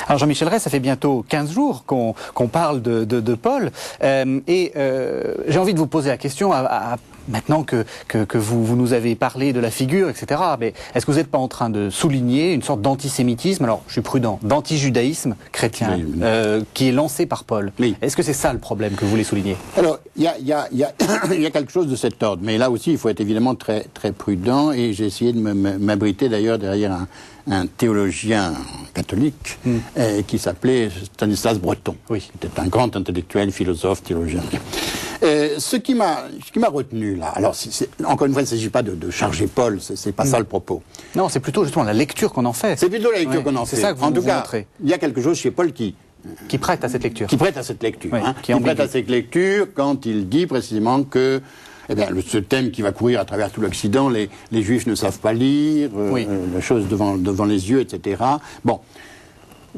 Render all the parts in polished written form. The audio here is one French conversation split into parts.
Alors Jean-Michel Ray, ça fait bientôt 15 jours qu'on parle de Paul, j'ai envie de vous poser la question, maintenant que vous nous avez parlé de la figure, etc., mais est-ce que vous n'êtes pas en train de souligner une sorte d'antisémitisme, alors je suis prudent, d'antijudaïsme chrétien, qui est lancé par Paul? Oui. Est-ce que c'est ça le problème que vous voulez souligner? Alors, il y a quelque chose de cet ordre, mais là aussi il faut être évidemment très, très prudent, et j'ai essayé de m'abriter d'ailleurs derrière un théologien catholique qui s'appelait Stanislas Breton, qui était un grand intellectuel, philosophe, théologien. Ce qui m'a retenu là, alors encore une fois, il ne s'agit pas de charger Paul, c'est pas ça le propos. Non, c'est plutôt justement la lecture qu'on en fait. C'est plutôt la lecture qu'on en fait. C'est ça que vous en tout cas, montrez. Il y a quelque chose chez Paul qui prête à cette lecture. Qui prête à cette lecture. Oui, qui prête à cette lecture quand il dit précisément que ce thème qui va courir à travers tout l'Occident, les Juifs ne savent pas lire, la chose devant les yeux, etc. Bon.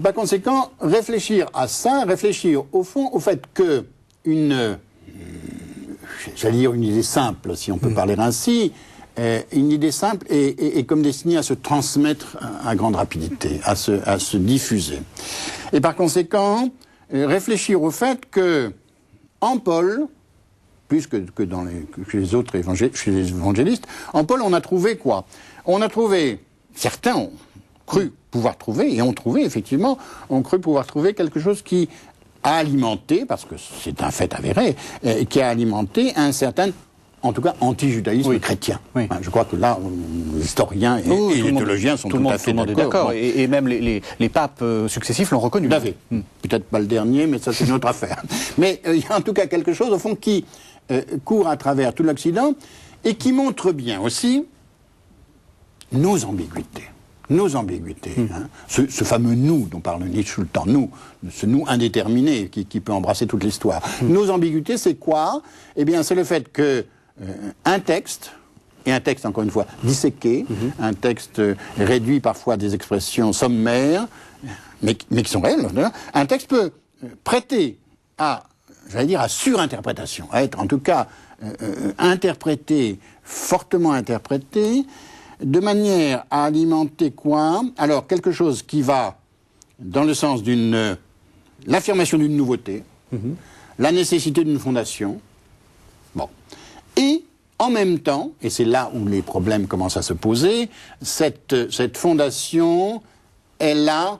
Par conséquent, réfléchir à ça, réfléchir au fond au fait que j'allais dire une idée simple, si on peut parler ainsi, une idée simple est comme destinée à se transmettre à grande rapidité, à se diffuser. Et par conséquent, réfléchir au fait que, en Paul, plus que chez les autres évangélistes, en Paul, on a trouvé quoi? On a trouvé, certains ont cru pouvoir trouver, et ont trouvé, effectivement, ont cru pouvoir trouver quelque chose qui a alimenté, parce que c'est un fait avéré, qui a alimenté un certain, en tout cas, anti-judaïsme chrétien. Oui. Je crois que là, les historiens et les théologiens sont tout à fait d'accord. Et même les papes successifs l'ont reconnu. Peut-être pas le dernier, mais ça c'est une autre affaire. Mais il y a en tout cas quelque chose, au fond, qui court à travers tout l'Occident et qui montre bien aussi nos ambiguïtés. Nos ambiguïtés. Ce fameux nous dont parle Nietzsche tout le temps, ce nous indéterminé qui peut embrasser toute l'histoire. Nos ambiguïtés, c'est quoi? Eh bien, c'est le fait que un texte, et un texte, encore une fois, disséqué, un texte réduit parfois à des expressions sommaires, mais qui sont réelles, un texte peut prêter à, j'allais dire, à surinterprétation, à être en tout cas interprété, fortement interprété, de manière à alimenter quoi? Alors, quelque chose qui va dans le sens l'affirmation d'une nouveauté, la nécessité d'une fondation, et en même temps, et c'est là où les problèmes commencent à se poser, cette fondation, elle a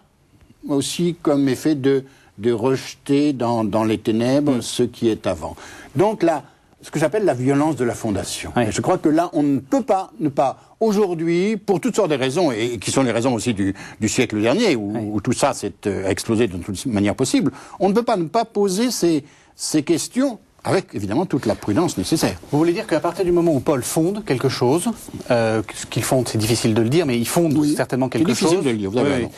aussi comme effet de rejeter dans les ténèbres ce qui est avant. Donc là, ce que j'appelle la violence de la fondation. Et je crois que là, on ne peut pas ne pas, aujourd'hui, pour toutes sortes de raisons, et qui sont les raisons aussi du siècle dernier, où tout ça s'est explosé de toute manière possible, on ne peut pas ne pas poser ces questions avec, évidemment, toute la prudence nécessaire. Vous voulez dire qu'à partir du moment où Paul fonde quelque chose, ce qu'il fonde, c'est difficile de le dire, mais il fonde certainement quelque chose. C'est difficile de le dire, vous avez raison.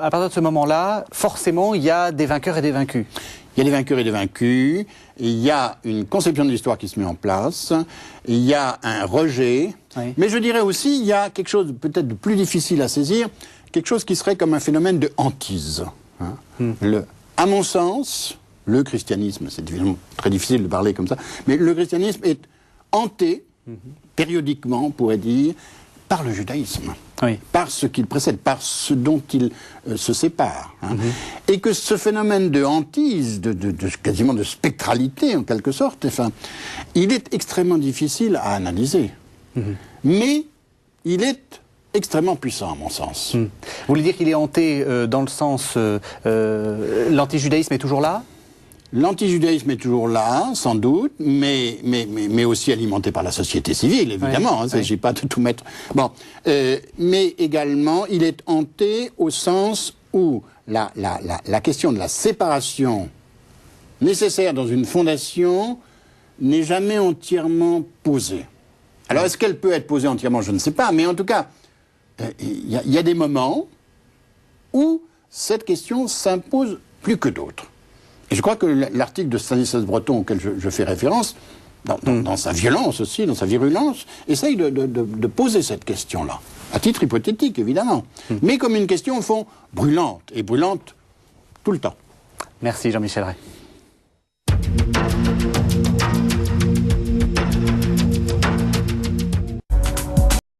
À partir de ce moment-là, forcément, il y a des vainqueurs et des vaincus. Il y a des vainqueurs et des vaincus, il y a une conception de l'histoire qui se met en place, il y a un rejet, mais je dirais aussi, il y a quelque chose peut-être de plus difficile à saisir, quelque chose qui serait comme un phénomène de hantise. À mon sens, le christianisme, c'est évidemment très difficile de parler comme ça, mais le christianisme est hanté, périodiquement, on pourrait dire, par le judaïsme, par ce qu'il précède, par ce dont il se sépare. Et que ce phénomène de hantise, quasiment de spectralité en quelque sorte, il est extrêmement difficile à analyser. Mais il est extrêmement puissant à mon sens. Vous voulez dire qu'il est hanté dans le sens... l'antijudaïsme est toujours là ? L'antijudaïsme est toujours là, sans doute, mais aussi alimenté par la société civile, évidemment. Il ne s'agit pas de tout mettre... Bon, mais également, il est hanté au sens où la question de la séparation nécessaire dans une fondation n'est jamais entièrement posée. Alors, est-ce qu'elle peut être posée entièrement? Je ne sais pas, mais en tout cas, il y a des moments où cette question s'impose plus que d'autres. Et je crois que l'article de Stanislas Breton auquel je fais référence, dans sa violence aussi, dans sa virulence, essaye de poser cette question-là, à titre hypothétique évidemment, mais comme une question au fond brûlante, et brûlante tout le temps. Merci Jean-Michel Ray.